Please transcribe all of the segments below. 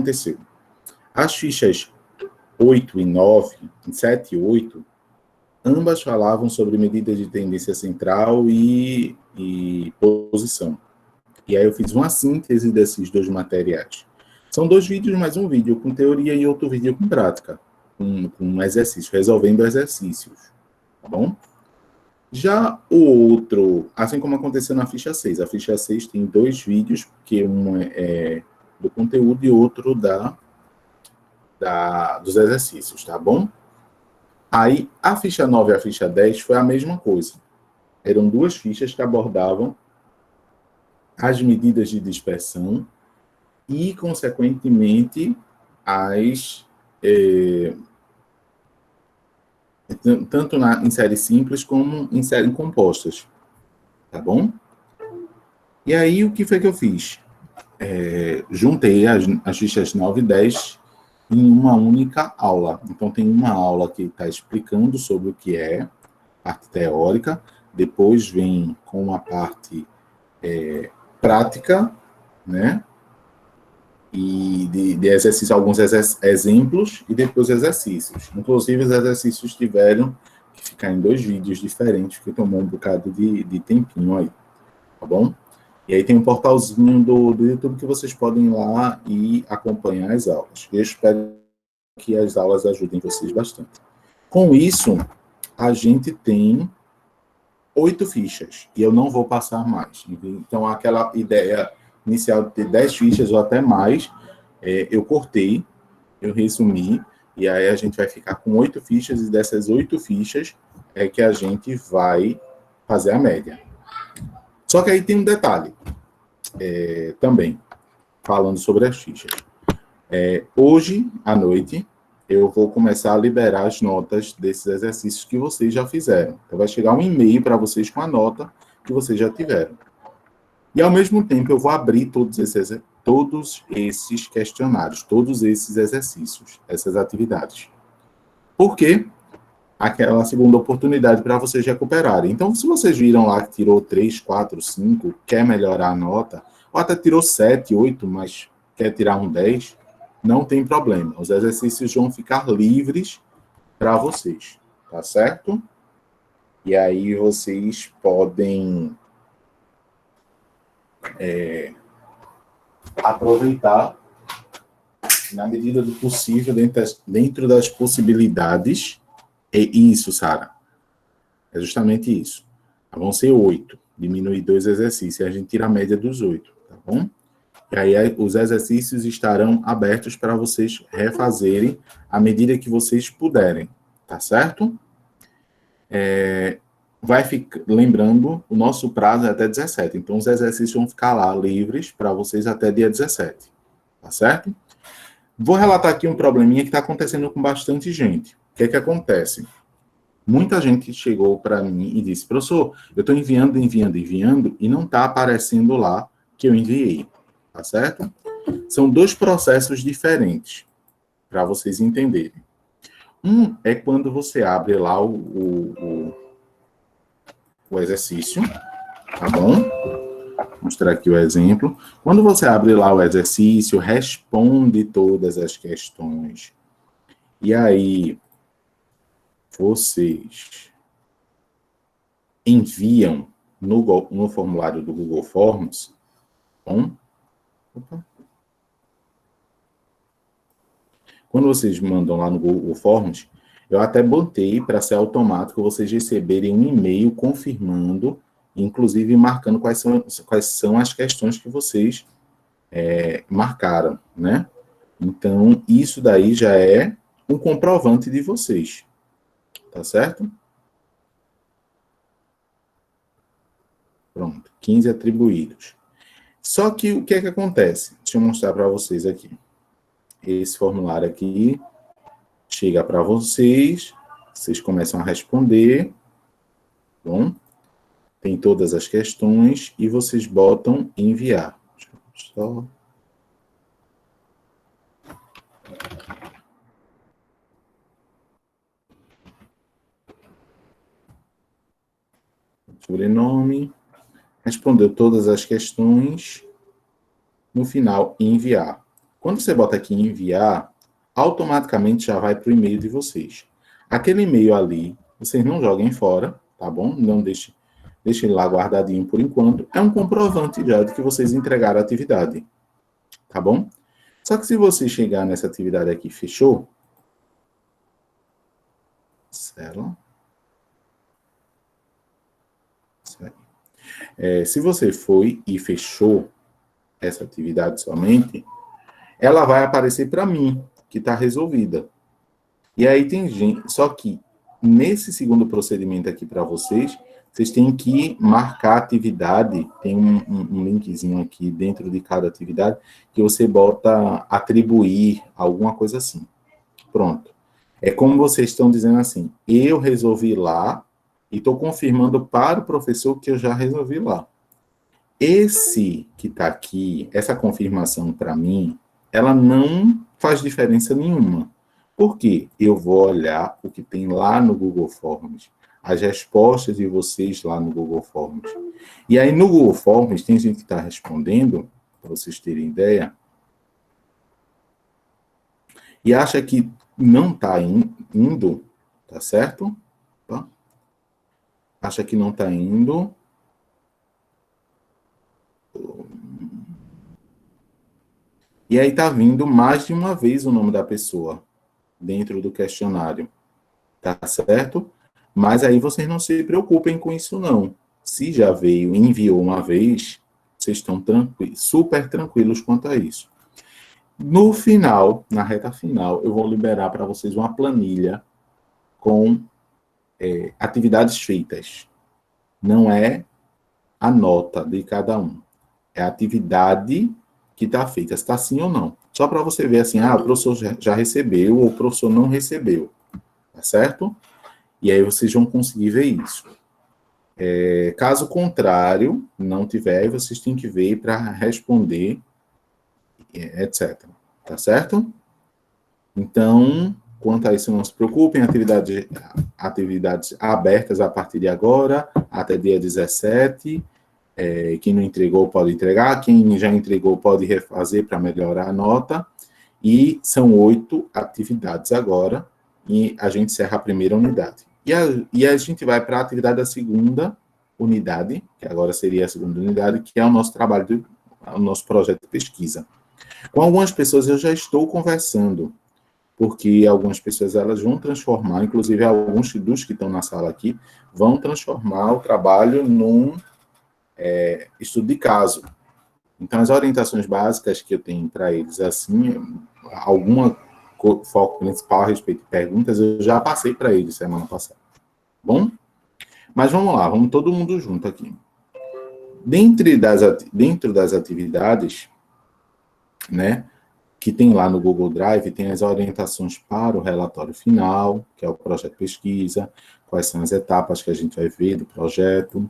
aconteceu? As fichas 8 e 9, 7 e 8, ambas falavam sobre medidas de tendência central e posição. E aí eu fiz uma síntese desses dois materiais. São 2 vídeos, mais um vídeo com teoria e outro vídeo com prática, com exercício, resolvendo exercícios, tá bom? Já o outro, assim como aconteceu na ficha 6, a ficha 6 tem 2 vídeos, porque um é do conteúdo e outro dos exercícios, tá bom? Aí, a ficha 9 e a ficha 10 foi a mesma coisa. Eram 2 fichas que abordavam as medidas de dispersão e, consequentemente, tanto em séries simples como em séries compostas, tá bom? E aí, o que foi que eu fiz? Juntei as fichas 9 e 10 em uma única aula. Então, tem uma aula que está explicando sobre o que é parte teórica, depois vem com a parte prática, né? E de exercício, alguns exemplos, e depois exercícios. Inclusive, os exercícios tiveram que ficar em 2 vídeos diferentes, que tomou um bocado de tempinho aí, tá bom? E aí tem um portalzinho do YouTube que vocês podem ir lá e acompanhar as aulas. Eu espero que as aulas ajudem vocês bastante. Com isso, a gente tem 8 fichas, e eu não vou passar mais. Então, aquela ideia inicial de ter 10 fichas ou até mais, eu cortei, eu resumi, e aí a gente vai ficar com 8 fichas, e dessas 8 fichas é que a gente vai fazer a média. Só que aí tem um detalhe também, falando sobre as fichas. Hoje, à noite, eu vou começar a liberar as notas desses exercícios que vocês já fizeram. Então, vai chegar um e-mail para vocês com a nota que vocês já tiveram. E, ao mesmo tempo, eu vou abrir todos esses questionários, todos esses exercícios, essas atividades. Por quê? Aquela segunda oportunidade para vocês recuperarem. Então, se vocês viram lá que tirou 3, 4, 5, quer melhorar a nota, ou até tirou 7, 8, mas quer tirar um 10, não tem problema. Os exercícios vão ficar livres para vocês, tá certo? E aí vocês podem aproveitar na medida do possível, dentro das possibilidades. E isso, Sara, é justamente isso. Vão ser 8, diminuir 2 exercícios, e a gente tira a média dos 8, tá bom? E aí os exercícios estarão abertos para vocês refazerem à medida que vocês puderem, tá certo? Vai ficar, lembrando, o nosso prazo é até 17, então os exercícios vão ficar lá livres para vocês até dia 17, tá certo? Vou relatar aqui um probleminha que está acontecendo com bastante gente. O que é que acontece? Muita gente chegou para mim e disse, professor, eu estou enviando e não está aparecendo lá que eu enviei, tá certo? São 2 processos diferentes, para vocês entenderem. Um é quando você abre lá o exercício, tá bom? Vou mostrar aqui o exemplo. Quando você abre lá o exercício, responde todas as questões. E aí, vocês enviam no formulário do Google Forms, bom? Quando vocês mandam lá no Google Forms, eu até botei para ser automático vocês receberem um e-mail confirmando, inclusive marcando quais são as questões que vocês marcaram, né? Então, isso daí já é um comprovante de vocês, tá certo? Pronto, 15 atribuídos. Só que o que é que acontece? Deixa eu mostrar para vocês aqui. Esse formulário aqui chega para vocês, vocês começam a responder, bom? Tem todas as questões e vocês botam enviar. Deixa eu só... Sobrenome, respondeu todas as questões, no final, enviar. Quando você bota aqui em enviar, automaticamente já vai para o e-mail de vocês. Aquele e-mail ali, vocês não joguem fora, tá bom? Não deixe ele lá guardadinho por enquanto. É um comprovante já de que vocês entregaram a atividade, tá bom? Só que se você chegar nessa atividade aqui, fechou? Célula. Se você foi e fechou essa atividade somente, ela vai aparecer para mim, que está resolvida. E aí tem gente, só que nesse segundo procedimento aqui para vocês, vocês têm que marcar a atividade, tem um linkzinho aqui dentro de cada atividade, que você bota atribuir, alguma coisa assim. Pronto. É como vocês estão dizendo assim, eu resolvi lá e estou confirmando para o professor que eu já resolvi lá. Esse que está aqui, essa confirmação para mim, ela não faz diferença nenhuma. Por quê? Eu vou olhar o que tem lá no Google Forms, as respostas de vocês lá no Google Forms. E aí no Google Forms tem gente que está respondendo, para vocês terem ideia, e acha que não está indo, tá certo? Tá? Acha que não está indo. E aí está vindo mais de uma vez o nome da pessoa dentro do questionário, tá certo? Mas aí vocês não se preocupem com isso, não. Se já veio e enviou uma vez, vocês estão super tranquilos quanto a isso. No final, na reta final, eu vou liberar para vocês uma planilha com atividades feitas. Não é a nota de cada um. É a atividade que está feita, se está sim ou não. Só para você ver assim, o professor já recebeu ou o professor não recebeu. Tá certo? E aí vocês vão conseguir ver isso. Caso contrário, não tiver, vocês têm que ver para responder, etc. Tá certo? Então, quanto a isso, não se preocupem, atividades abertas a partir de agora, até dia 17. Quem não entregou pode entregar, quem já entregou pode refazer para melhorar a nota. E são 8 atividades agora, e a gente encerra a primeira unidade. E a gente vai para a atividade da segunda unidade, que agora seria a segunda unidade, que é o nosso trabalho, o nosso projeto de pesquisa. Com algumas pessoas eu já estou conversando, porque algumas pessoas elas vão transformar, inclusive alguns dos que estão na sala aqui, vão transformar o trabalho num estudo de caso. Então, as orientações básicas que eu tenho para eles, assim, alguma foco principal a respeito de perguntas, eu já passei para eles semana passada. Bom? Mas vamos lá, vamos todo mundo junto aqui. Dentro das atividades, né, que tem lá no Google Drive, tem as orientações para o relatório final, que é o projeto de pesquisa, quais são as etapas que a gente vai ver do projeto,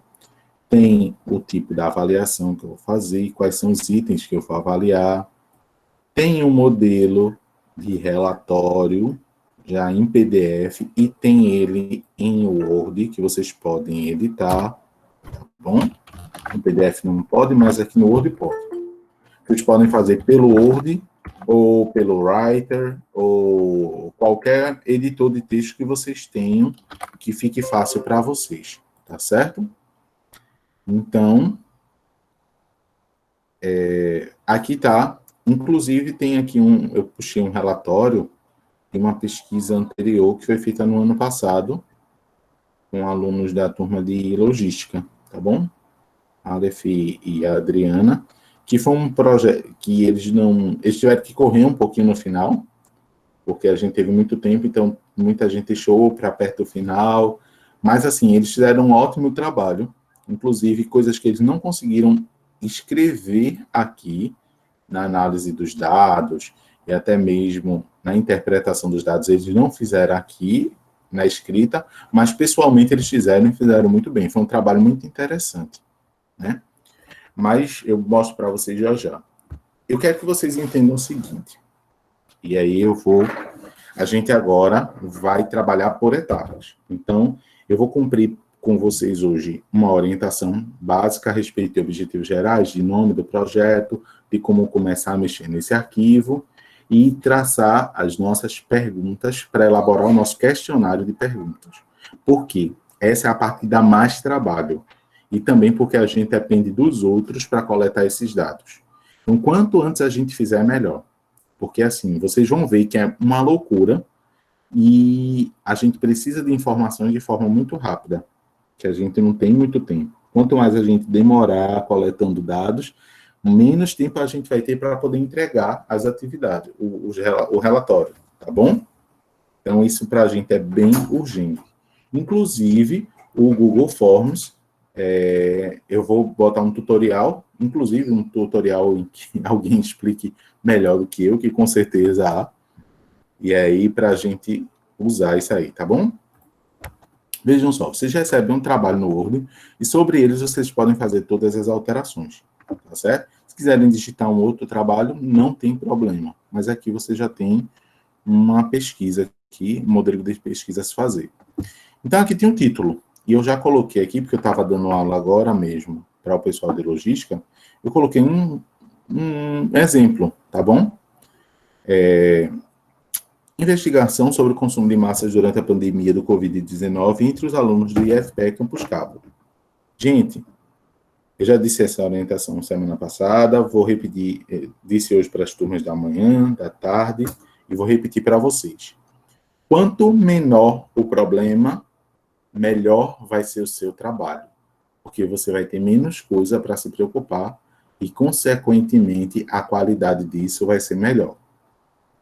tem o tipo da avaliação que eu vou fazer, quais são os itens que eu vou avaliar, tem um modelo de relatório já em PDF e tem ele em Word, que vocês podem editar, tá bom? No PDF não pode, mas aqui no Word pode. Vocês podem fazer pelo Word, ou pelo Writer, ou qualquer editor de texto que vocês tenham, que fique fácil para vocês, tá certo? Então, aqui tá, inclusive tem aqui eu puxei um relatório de uma pesquisa anterior que foi feita no ano passado, com alunos da turma de logística, tá bom? A Aleph e a Adriana, que foi um projeto que eles tiveram que correr um pouquinho no final, porque a gente teve muito tempo, então muita gente deixou para perto do final, mas assim, eles fizeram um ótimo trabalho, inclusive coisas que eles não conseguiram escrever aqui, na análise dos dados, e até mesmo na interpretação dos dados, eles não fizeram aqui, na escrita, mas pessoalmente eles fizeram e fizeram muito bem. Foi um trabalho muito interessante, né? Mas eu mostro para vocês já já. Eu quero que vocês entendam o seguinte, e aí a gente agora vai trabalhar por etapas. Então, eu vou cumprir com vocês hoje uma orientação básica a respeito de objetivos gerais, de nome do projeto, de como começar a mexer nesse arquivo, e traçar as nossas perguntas para elaborar o nosso questionário de perguntas. Por quê? Essa é a parte que dá mais trabalho. E também porque a gente depende dos outros para coletar esses dados. Então, quanto antes a gente fizer, melhor. Porque, assim, vocês vão ver que é uma loucura e a gente precisa de informações de forma muito rápida, que a gente não tem muito tempo. Quanto mais a gente demorar coletando dados, menos tempo a gente vai ter para poder entregar as atividades, o relatório, tá bom? Então, isso para a gente é bem urgente. Inclusive, o Google Forms, eu vou botar um tutorial, inclusive um tutorial em que alguém explique melhor do que eu, que com certeza há, e aí para a gente usar isso aí, tá bom? Vejam só, vocês recebem um trabalho no Word e sobre eles vocês podem fazer todas as alterações, tá certo? Se quiserem digitar um outro trabalho, não tem problema, mas aqui você já tem uma pesquisa aqui, um modelo de pesquisa a se fazer. Então aqui tem um título, e eu já coloquei aqui, porque eu estava dando aula agora mesmo para o pessoal de logística, eu coloquei um exemplo, tá bom? Investigação sobre o consumo de massas durante a pandemia do Covid-19 entre os alunos do IFPE Campus Cabo. Gente, eu já disse essa orientação semana passada, vou repetir, disse hoje para as turmas da manhã, da tarde, e vou repetir para vocês. Quanto menor o problema, melhor vai ser o seu trabalho, porque você vai ter menos coisa para se preocupar e, consequentemente, a qualidade disso vai ser melhor.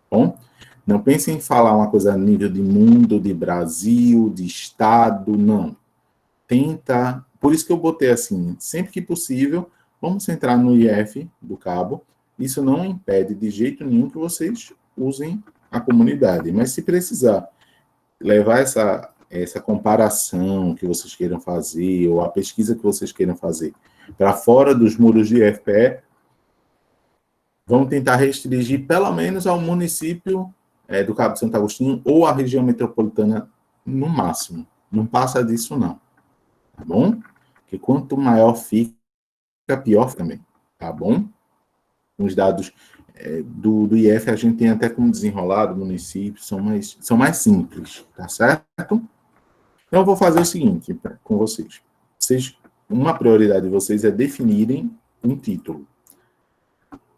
Bom? Não pense em falar uma coisa a nível de mundo, de Brasil, de estado, não. Tenta, por isso que eu botei assim, sempre que possível, vamos entrar no IF do Cabo. Isso não impede de jeito nenhum que vocês usem a comunidade, mas se precisar levar essa comparação que vocês queiram fazer, ou a pesquisa que vocês queiram fazer, para fora dos muros de IFPE, vamos tentar restringir pelo menos ao município do Cabo de Santo Agostinho ou a região metropolitana no máximo. Não passa disso, não. Tá bom? Porque quanto maior fica, pior também. Tá bom? Os dados do IF a gente tem até como desenrolar do município, são mais simples, tá certo? Então, eu vou fazer o seguinte com vocês. Uma prioridade de vocês é definirem um título.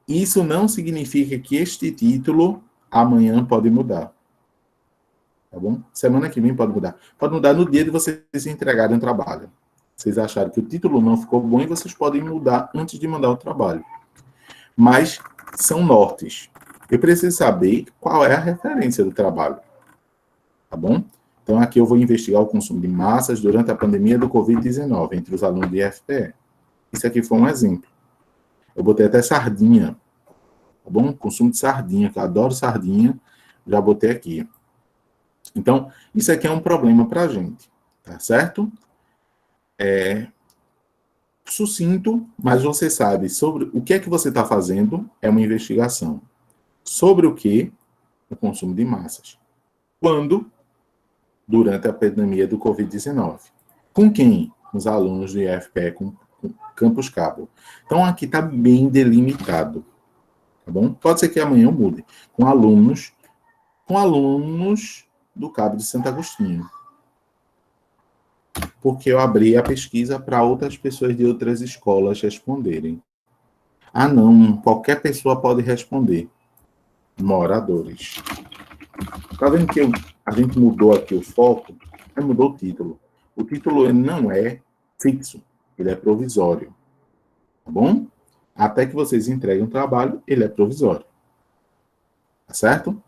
Isso não significa que este título amanhã pode mudar. Tá bom? Semana que vem pode mudar. Pode mudar no dia de vocês entregarem o trabalho. Vocês acharam que o título não ficou bom e vocês podem mudar antes de mandar o trabalho. Mas são nortes. Eu preciso saber qual é a referência do trabalho. Tá bom? Então, aqui eu vou investigar o consumo de massas durante a pandemia do Covid-19 entre os alunos de IFPE. Isso aqui foi um exemplo. Eu botei até sardinha, tá bom? Consumo de sardinha, que eu adoro sardinha, já botei aqui. Então, isso aqui é um problema para a gente, tá certo? Sucinto, mas você sabe sobre o que é que você está fazendo, é uma investigação. Sobre o que? O consumo de massas. Quando? Durante a pandemia do Covid-19. Com quem? Os alunos do IFPE, com Campus Cabo. Então, aqui está bem delimitado. Tá bom? Pode ser que amanhã eu mude. Com alunos do Cabo de Santo Agostinho. Porque eu abri a pesquisa para outras pessoas de outras escolas responderem. Ah, não, qualquer pessoa pode responder. Moradores. Tá vendo que a gente mudou aqui o foco? Mudou o título. O título não é fixo, ele é provisório. Tá bom? Até que vocês entreguem o trabalho, ele é provisório. Tá certo?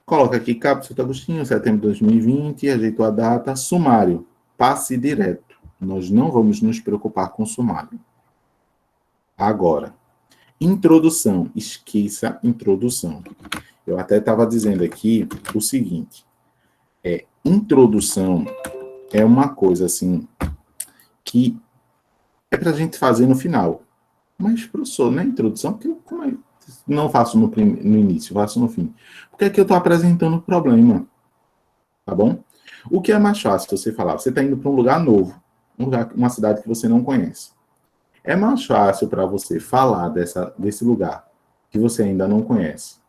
Coloca aqui, Cabo Santo Agostinho, setembro de 2020, ajeitou a data, sumário, passe direto. Nós não vamos nos preocupar com sumário. Agora, introdução, esqueça introdução. Eu até estava dizendo aqui o seguinte, introdução é uma coisa assim, que é para a gente fazer no final. Mas, professor, não é introdução, porque não faço no início, faço no fim. Porque aqui eu estou apresentando o problema. Tá bom? O que é mais fácil você falar? Você está indo para um lugar novo, uma cidade que você não conhece. É mais fácil para você falar desse lugar que você ainda não conhece.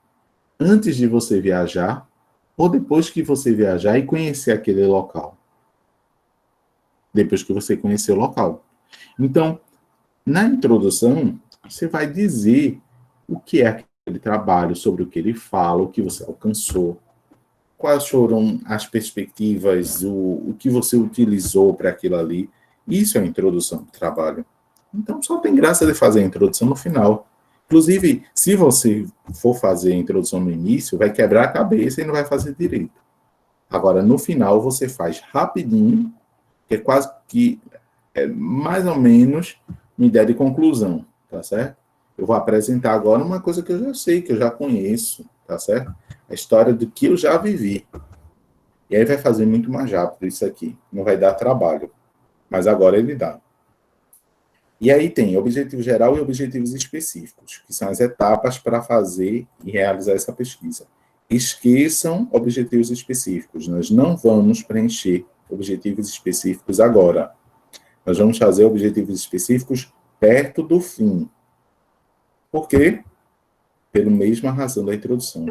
antes de você viajar ou depois que você viajar e conhecer aquele local? Depois que você conhecer o local. Então, na introdução, você vai dizer o que é aquele trabalho, sobre o que ele fala, o que você alcançou, quais foram as perspectivas, o que você utilizou para aquilo ali. Isso é a introdução do trabalho. Então, só tem graça de fazer a introdução no final. Inclusive, se você for fazer a introdução no início, vai quebrar a cabeça e não vai fazer direito. Agora, no final, você faz rapidinho, que é quase que é mais ou menos uma ideia de conclusão, tá certo? Eu vou apresentar agora uma coisa que eu já sei, que eu já conheço, tá certo? A história do que eu já vivi. E aí vai fazer muito mais rápido isso aqui. Não vai dar trabalho. Mas agora ele dá. E aí tem objetivo geral e objetivos específicos, que são as etapas para fazer e realizar essa pesquisa. Esqueçam objetivos específicos. Nós não vamos preencher objetivos específicos agora. Nós vamos fazer objetivos específicos perto do fim. Por quê? Pela mesma razão da introdução.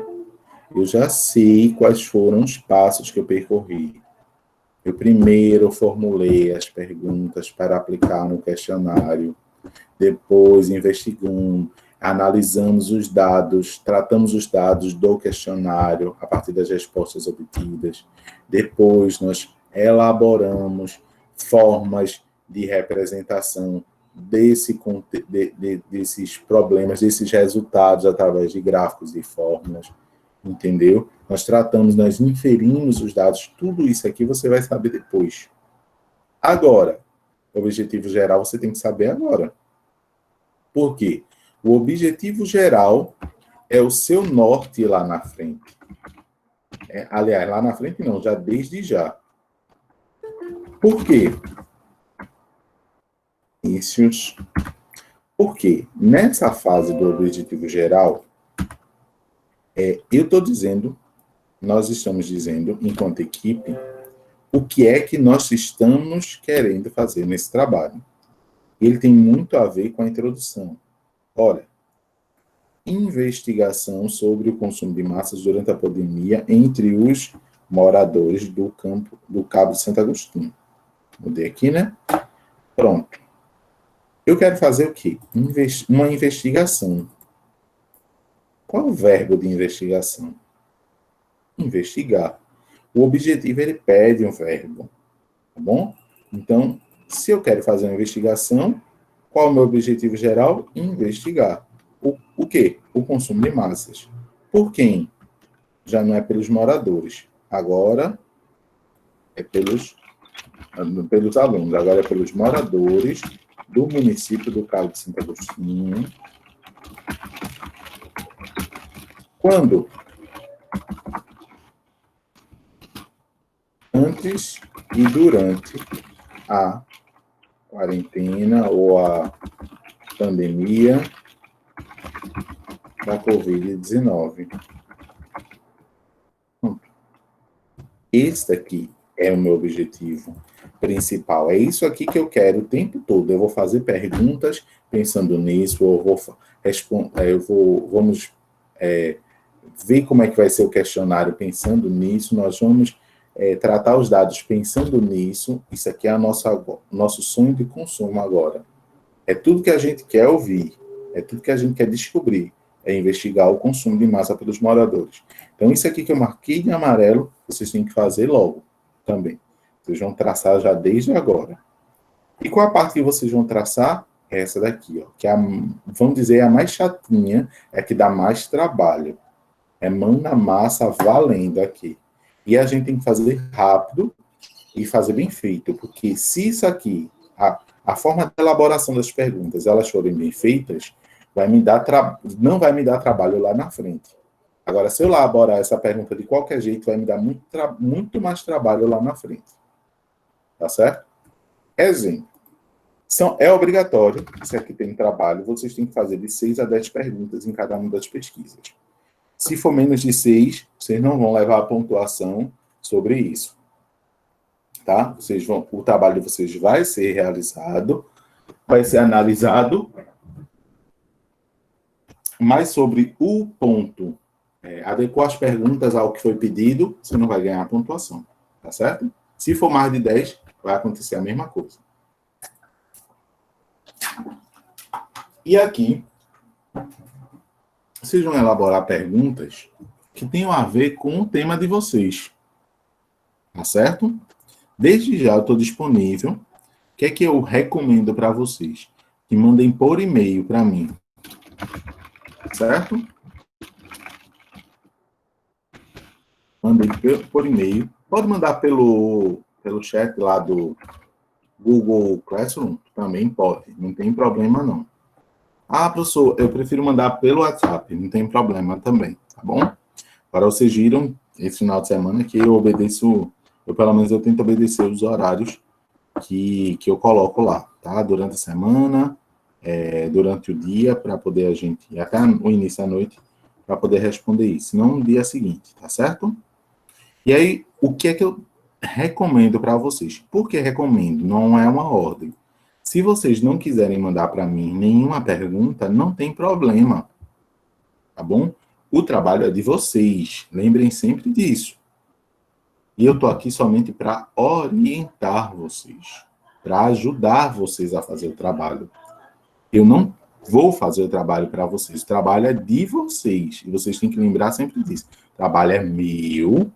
Eu já sei quais foram os passos que eu percorri. Eu primeiro formulei as perguntas para aplicar no questionário. Depois investigamos, analisamos os dados, tratamos os dados do questionário a partir das respostas obtidas. Depois nós elaboramos formas de representação desses problemas, desses resultados através de gráficos e fórmulas, entendeu? Nós inferimos os dados, tudo isso aqui você vai saber depois. Agora, o objetivo geral você tem que saber agora. Por quê? O objetivo geral é o seu norte lá na frente. Aliás, lá na frente não, já desde já. Por quê? Porque nessa fase do objetivo geral, eu estou dizendo, nós estamos dizendo, enquanto equipe, o que é que nós estamos querendo fazer nesse trabalho. Ele tem muito a ver com a introdução. Olha, investigação sobre o consumo de massas durante a pandemia entre os moradores do Cabo de Santo Agostinho. Mudei aqui, né? Pronto. Eu quero fazer o quê? Uma investigação. Qual é o verbo de investigação? Investigar. O objetivo, ele pede um verbo. Tá bom? Então, se eu quero fazer uma investigação, qual é o meu objetivo geral? Investigar. O quê? O consumo de massas. Por quem? Já não é pelos moradores. Agora é pelos alunos. Agora é pelos moradores do município do Cabo de Santo Agostinho. Quando? Antes e durante a quarentena ou a pandemia da Covid-19. Esse aqui é o meu objetivo principal. É isso aqui que eu quero o tempo todo. Eu vou fazer perguntas pensando nisso, ou vou responder, vamos ver como é que vai ser o questionário pensando nisso, nós vamos tratar os dados pensando nisso. Isso aqui é nosso sonho de consumo agora. É tudo que a gente quer ouvir, é tudo que a gente quer descobrir, é investigar o consumo de massa pelos moradores. Então, isso aqui que eu marquei em amarelo, vocês têm que fazer logo também. Vocês vão traçar já desde agora. E qual a parte que vocês vão traçar? É essa daqui, ó, que é vamos dizer, a mais chatinha, é a que dá mais trabalho. É mão na massa valendo aqui. E a gente tem que fazer rápido e fazer bem feito, porque se isso aqui, a forma de elaboração das perguntas, elas forem bem feitas, não vai me dar trabalho lá na frente. Agora, se eu elaborar essa pergunta de qualquer jeito, vai me dar muito mais trabalho lá na frente. Tá certo? Exemplo. É obrigatório, se aqui tem trabalho, vocês têm que fazer de 6 a 10 perguntas em cada uma das pesquisas. Se for menos de 6, vocês não vão levar a pontuação sobre isso. Tá? O trabalho de vocês vai ser realizado, vai ser analisado, mas sobre o ponto adequou as perguntas ao que foi pedido, você não vai ganhar a pontuação, tá certo? Se for mais de 10, vai acontecer a mesma coisa. E aqui, vocês vão elaborar perguntas que tenham a ver com o tema de vocês, tá certo? Desde já eu estou disponível. O que é que eu recomendo para vocês? Que mandem por e-mail para mim, certo? Mandem por e-mail. Pode mandar pelo chat lá do Google Classroom, também pode, não tem problema não. Ah, professor, eu prefiro mandar pelo WhatsApp, não tem problema também, tá bom? Para vocês viram, esse final de semana, que eu obedeço, pelo menos eu tento obedecer os horários que eu coloco lá, tá? Durante a semana, durante o dia, para poder a gente, até o início da noite, para poder responder isso, não no dia seguinte, tá certo? E aí, o que é que eu recomendo para vocês? Por que recomendo? Não é uma ordem. Se vocês não quiserem mandar para mim nenhuma pergunta, não tem problema, tá bom? O trabalho é de vocês, lembrem sempre disso. E eu estou aqui somente para orientar vocês, para ajudar vocês a fazer o trabalho. Eu não vou fazer o trabalho para vocês, o trabalho é de vocês, e vocês têm que lembrar sempre disso. O trabalho é meu,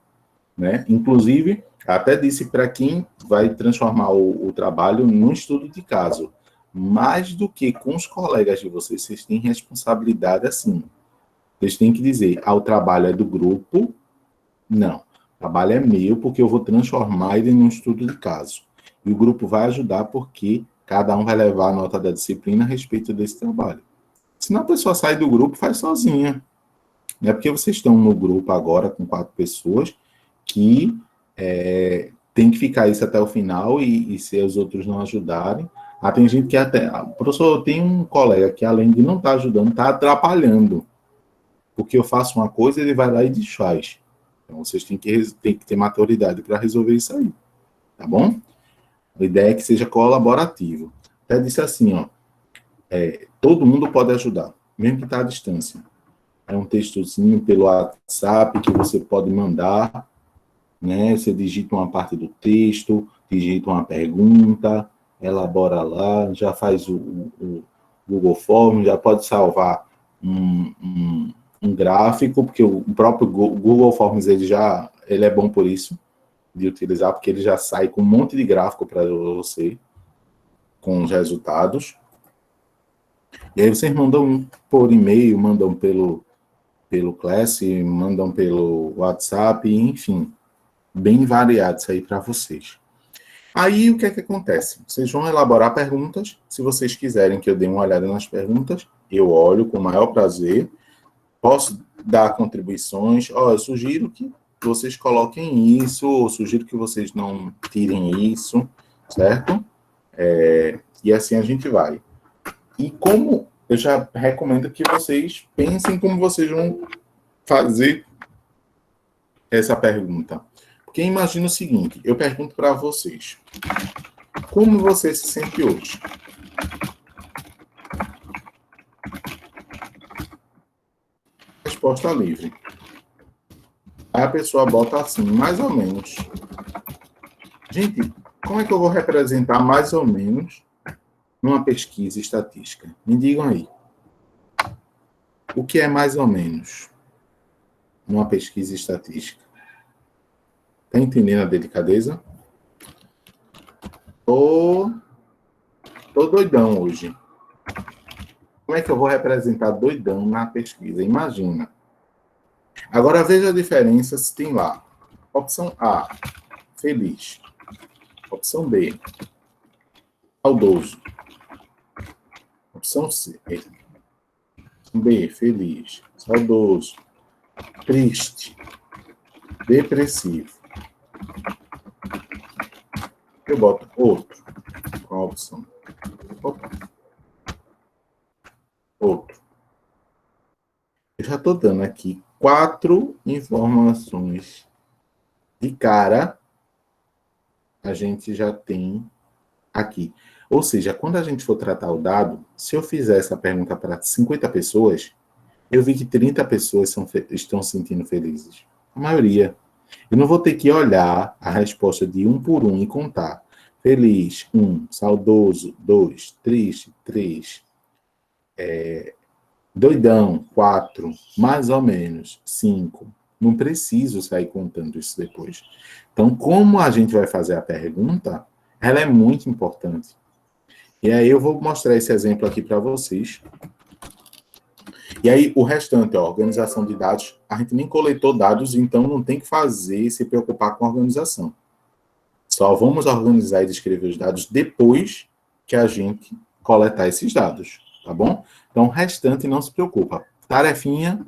né? Inclusive, até disse para quem vai transformar o trabalho num estudo de caso. Mais do que com os colegas de vocês, vocês têm responsabilidade assim. Vocês têm que dizer, o trabalho é do grupo. Não, o trabalho é meu porque eu vou transformar ele num estudo de caso. E o grupo vai ajudar porque cada um vai levar a nota da disciplina a respeito desse trabalho. Senão a pessoa sai do grupo, faz sozinha. Não é porque vocês estão no grupo agora com 4 pessoas que tem que ficar isso até o final e se os outros não ajudarem. Tem gente que até... Professor, tem um colega que além de não estar ajudando, está atrapalhando. Porque eu faço uma coisa, ele vai lá e desfaz. Então, vocês têm que ter maturidade para resolver isso aí. Tá bom? A ideia é que seja colaborativo. Até disse assim, ó, todo mundo pode ajudar, mesmo que está à distância. É um textozinho pelo WhatsApp que você pode mandar, né? Você digita uma parte do texto, digita uma pergunta, elabora lá, já faz o Google Forms, já pode salvar um gráfico, porque o próprio Google Forms ele é bom por isso, de utilizar, porque ele já sai com um monte de gráfico para você, com os resultados. E aí vocês mandam por e-mail, mandam pelo Class, mandam pelo WhatsApp, enfim, bem variado isso aí para vocês. Aí o que é que acontece? Vocês vão elaborar perguntas, se vocês quiserem que eu dê uma olhada nas perguntas, eu olho com o maior prazer, posso dar contribuições, eu sugiro que vocês coloquem isso, ou sugiro que vocês não tirem isso, certo? E assim a gente vai. E como eu já recomendo que vocês pensem como vocês vão fazer essa pergunta. Porque imagina o seguinte, eu pergunto para vocês, como você se sente hoje? Resposta livre. Aí a pessoa bota assim, mais ou menos. Gente, como é que eu vou representar mais ou menos numa pesquisa estatística? Me digam aí. O que é mais ou menos numa pesquisa estatística? Tá entendendo a delicadeza? Tô doidão hoje. Como é que eu vou representar doidão na pesquisa? Imagina. Agora veja a diferença se tem lá. Opção A, feliz. Opção B, saudoso. Opção C, B, feliz. Saudoso. Triste. Depressivo. Eu boto outro. Qual a opção? Opa. Outro. Eu já estou dando aqui 4 informações. De cara, a gente já tem aqui. Ou seja, quando a gente for tratar o dado, se eu fizer essa pergunta para 50 pessoas, Eu vi que 30 pessoas estão se sentindo felizes. A maioria. Eu não vou ter que olhar a resposta de um por um e contar. Feliz, 1. Saudoso, 2. Triste, 3. Doidão, 4. Mais ou menos, 5. Não preciso sair contando isso depois. Então, como a gente vai fazer a pergunta, ela é muito importante. E aí eu vou mostrar esse exemplo aqui para vocês. E aí o restante, ó, organização de dados, a gente nem coletou dados, então não tem que fazer, se preocupar com a organização. Só vamos organizar e descrever os dados depois que a gente coletar esses dados, tá bom? Então, o restante não se preocupa. Tarefinha,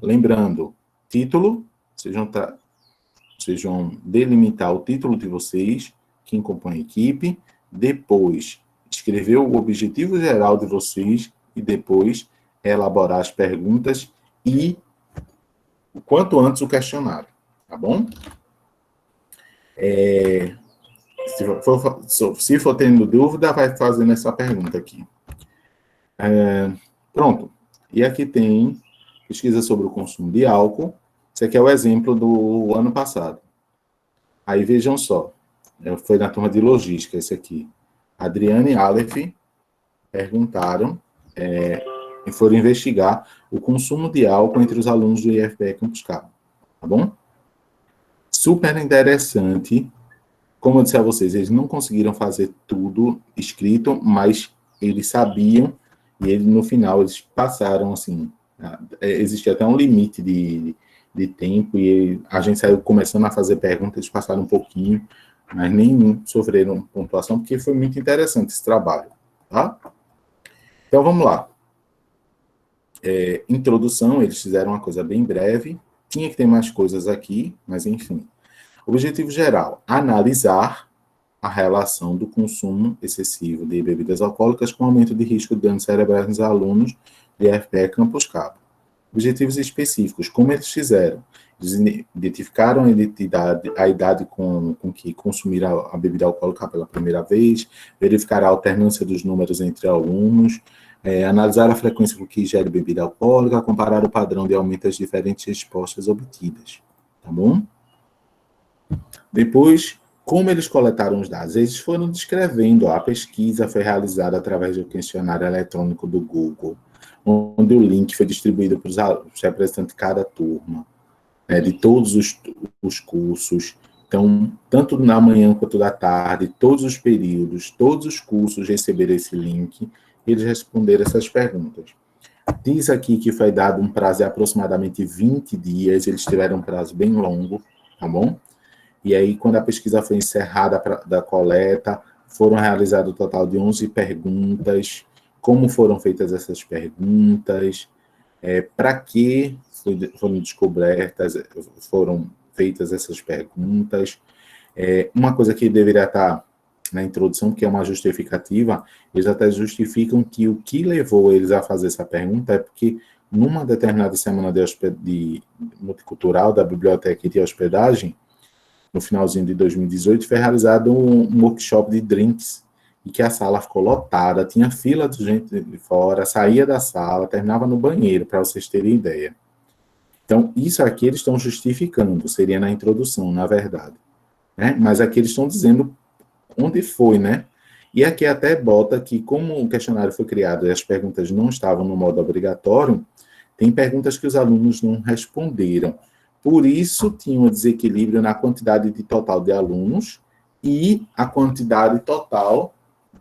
lembrando, título, vocês vão delimitar o título de vocês, quem compõe a equipe, depois escrever o objetivo geral de vocês e depois elaborar as perguntas e o quanto antes o questionário, tá bom? Se for tendo dúvida, vai fazendo essa pergunta aqui. Pronto. E aqui tem pesquisa sobre o consumo de álcool. Esse aqui é o exemplo do ano passado. Aí vejam só, foi na turma de logística esse aqui. Adriane e Aleph perguntaram e foram investigar o consumo de álcool entre os alunos do IFPE Campus Cabo. Tá bom? Super interessante. Como eu disse a vocês, eles não conseguiram fazer tudo escrito, mas eles sabiam e no final eles passaram assim. Existia até um limite de tempo e a gente saiu começando a fazer perguntas, eles passaram um pouquinho, mas nem sofreram pontuação, porque foi muito interessante esse trabalho. Tá? Então vamos lá. Introdução, eles fizeram uma coisa bem breve. Tinha que ter mais coisas aqui, mas enfim. Objetivo geral, analisar a relação do consumo excessivo de bebidas alcoólicas com aumento de risco de danos cerebrais nos alunos de IFPE Campus Cabo. Objetivos específicos, como eles fizeram? Eles identificaram a idade com que consumiram a bebida alcoólica pela primeira vez, verificar a alternância dos números entre alunos, analisar a frequência com que ingere bebida alcoólica, comparar o padrão de aumento das diferentes respostas obtidas. Tá bom? Depois, como eles coletaram os dados? Eles foram descrevendo, a pesquisa foi realizada através do questionário eletrônico do Google, onde o link foi distribuído para os representantes de cada turma, de todos os cursos. Então, tanto na manhã quanto da tarde, todos os períodos, todos os cursos receberam esse link e eles responderam essas perguntas. Diz aqui que foi dado um prazo de aproximadamente 20 dias, eles tiveram um prazo bem longo, tá bom? E aí, quando a pesquisa foi encerrada da coleta, foram realizados um total de 11 perguntas. Como foram feitas essas perguntas? Para que foram descobertas, foram feitas essas perguntas? Uma coisa que deveria estar na introdução, que é uma justificativa, eles até justificam que o que levou eles a fazer essa pergunta é porque numa determinada semana de multicultural da biblioteca de hospedagem, no finalzinho de 2018, foi realizado um workshop de drinks, e que a sala ficou lotada, tinha fila de gente de fora, saía da sala, terminava no banheiro, para vocês terem ideia. Então, isso aqui eles estão justificando, seria na introdução, na verdade. Né? Mas aqui eles estão dizendo onde foi, né? E aqui até bota que, como o questionário foi criado e as perguntas não estavam no modo obrigatório, tem perguntas que os alunos não responderam. Por isso, tinha um desequilíbrio na quantidade de total de alunos e a quantidade total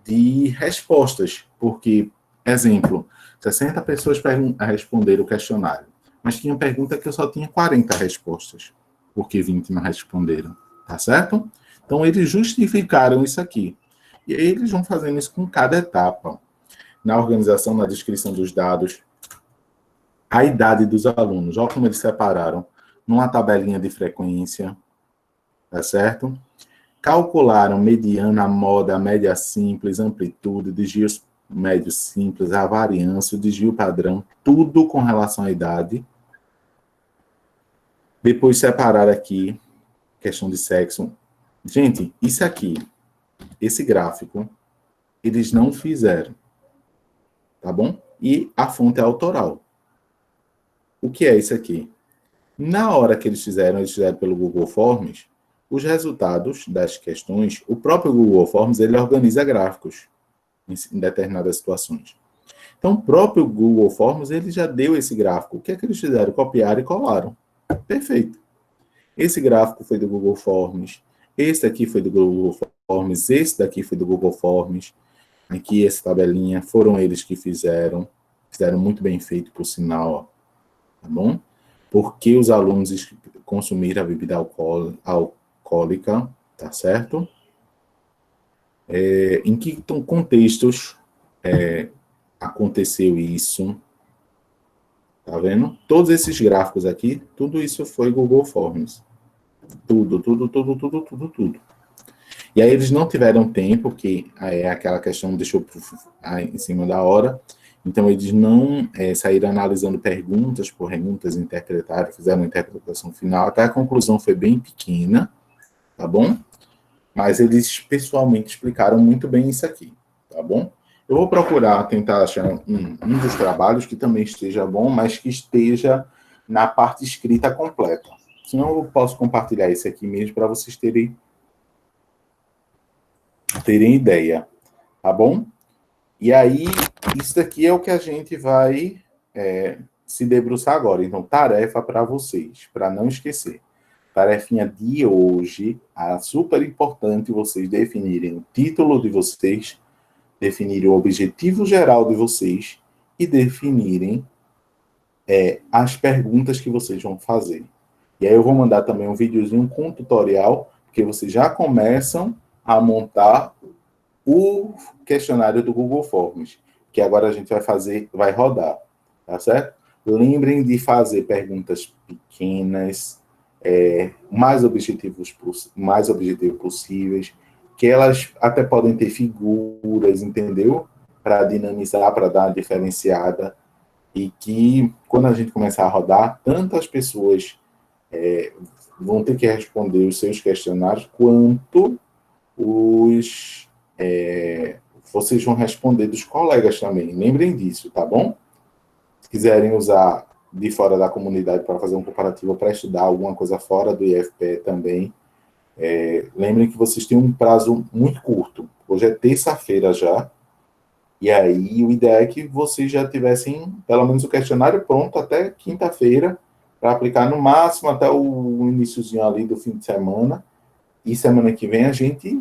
de respostas. Porque, exemplo, 60 pessoas responderam o questionário, mas tinha pergunta que eu só tinha 40 respostas, porque 20 não responderam. Tá certo? Então, eles justificaram isso aqui. E aí, eles vão fazendo isso com cada etapa. Na organização, na descrição dos dados, a idade dos alunos. Olha como eles separaram. Numa tabelinha de frequência, tá certo? Calcularam mediana, moda, média simples, amplitude, desvios médios simples, a variância, o desvio padrão, tudo com relação à idade. Depois separaram aqui, questão de sexo. Gente, isso aqui, esse gráfico, eles não fizeram, tá bom? E a fonte é autoral. O que é isso aqui? Na hora que eles fizeram pelo Google Forms, os resultados das questões, o próprio Google Forms, ele organiza gráficos em determinadas situações. Então, o próprio Google Forms, ele já deu esse gráfico. O que é que eles fizeram? Copiaram e colaram. Perfeito. Esse gráfico foi do Google Forms, esse daqui foi do Google Forms, esse daqui foi do Google Forms, aqui essa tabelinha, foram eles que fizeram muito bem feito, por sinal, ó, tá bom? Porque os alunos consumiram a bebida alcoólica, tá certo? Em que contextos aconteceu isso? Tá vendo? Todos esses gráficos aqui, tudo isso foi Google Forms. Tudo. E aí eles não tiveram tempo, que é aquela questão deixou em cima da hora, então eles não saíram analisando perguntas por perguntas, interpretaram, fizeram uma interpretação final, até a conclusão foi bem pequena, tá bom? Mas eles pessoalmente explicaram muito bem isso aqui, tá bom? Eu vou procurar tentar achar um dos trabalhos que também esteja bom, mas que esteja na parte escrita completa. Senão eu posso compartilhar esse aqui mesmo para vocês terem ideia, tá bom? E aí, isso daqui é o que a gente vai se debruçar agora. Então, tarefa para vocês, para não esquecer. Tarefinha de hoje, super importante vocês definirem o título de vocês, definirem o objetivo geral de vocês e definirem as perguntas que vocês vão fazer. E aí eu vou mandar também um videozinho com um tutorial, porque vocês já começam a montar o questionário do Google Forms, que agora a gente vai rodar, tá certo? Lembrem de fazer perguntas pequenas, mais objetivos possíveis, que elas até podem ter figuras, entendeu? Para dinamizar, para dar uma diferenciada, e que quando a gente começar a rodar, tantas pessoas vão ter que responder os seus questionários, quanto vocês vão responder dos colegas também. Lembrem disso, tá bom? Se quiserem usar de fora da comunidade para fazer um comparativo, para estudar alguma coisa fora do IFPE também, lembrem que vocês têm um prazo muito curto. Hoje é terça-feira já, e aí o ideal é que vocês já tivessem pelo menos o questionário pronto até quinta-feira, para aplicar no máximo até o iniciozinho ali do fim de semana, e semana que vem a gente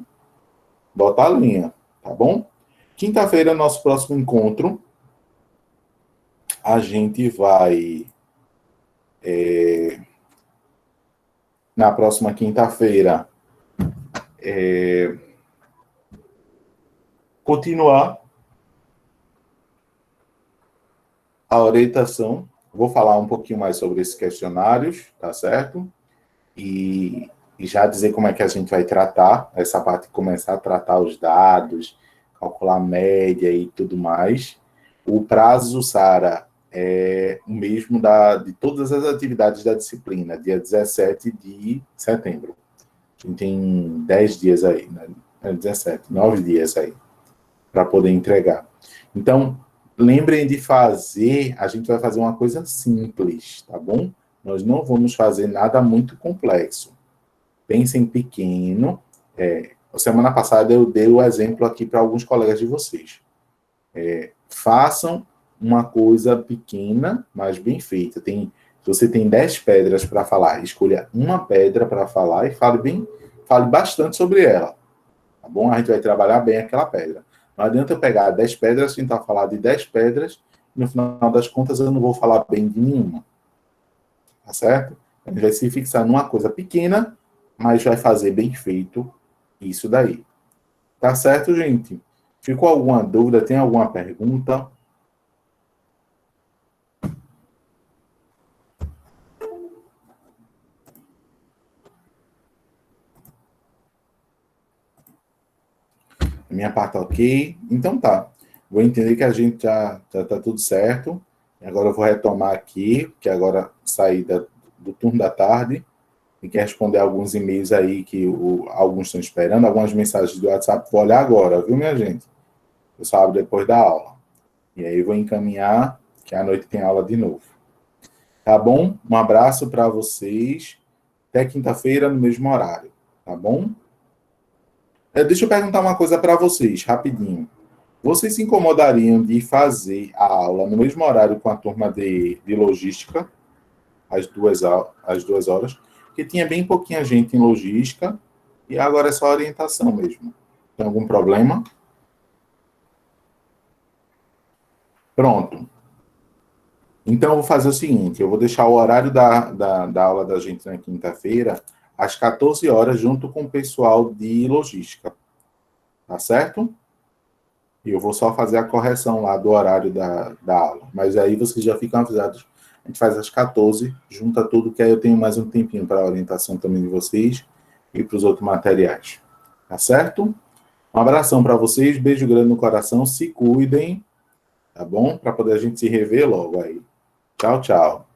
bota a linha, tá bom? Quinta-feira, nosso próximo encontro, a gente vai, na próxima quinta-feira, continuar a orientação. Vou falar um pouquinho mais sobre esses questionários, tá certo? E já dizer como é que a gente vai tratar essa parte, começar a tratar os dados, calcular a média e tudo mais. O prazo, Sara, é o mesmo de todas as atividades da disciplina, dia 17 de setembro. A gente tem 10 dias aí, né? 17, 9 dias aí, para poder entregar. Então, lembrem de fazer, a gente vai fazer uma coisa simples, tá bom? Nós não vamos fazer nada muito complexo. Pensem pequeno. Semana passada eu dei o exemplo aqui para alguns colegas de vocês. Façam uma coisa pequena, mas bem feita. Se você tem 10 pedras para falar, escolha uma pedra para falar e fale bastante sobre ela. Tá bom? A gente vai trabalhar bem aquela pedra. Não adianta eu pegar 10 pedras, tentar falar de 10 pedras, e no final das contas eu não vou falar bem de nenhuma. Tá certo? A gente vai se fixar numa coisa pequena, mas vai fazer bem feito isso daí. Tá certo, gente? Ficou alguma dúvida? Tem alguma pergunta? Minha parte ok? Então tá. Vou entender que a gente já tá tudo certo. Agora eu vou retomar aqui, que agora saí do turno da tarde, e quer responder alguns e-mails aí que alguns estão esperando, algumas mensagens do WhatsApp. Vou olhar agora, viu, minha gente? Eu só abro depois da aula. E aí vou encaminhar, que à noite tem aula de novo. Tá bom? Um abraço para vocês. Até quinta-feira, no mesmo horário. Tá bom? Deixa eu perguntar uma coisa para vocês, rapidinho. Vocês se incomodariam de fazer a aula no mesmo horário com a turma de logística, às 2 horas? Porque tinha bem pouquinha gente em logística e agora é só orientação mesmo. Tem algum problema? Pronto. Então, eu vou fazer o seguinte: eu vou deixar o horário da aula da gente na quinta-feira às 14 horas, junto com o pessoal de logística. Tá certo? E eu vou só fazer a correção lá do horário da aula. Mas aí vocês já ficam avisados. A gente faz às 14, junta tudo, que aí eu tenho mais um tempinho para a orientação também de vocês e para os outros materiais. Tá certo? Um abração para vocês, beijo grande no coração, se cuidem, tá bom? Para poder a gente se rever logo aí. Tchau, tchau.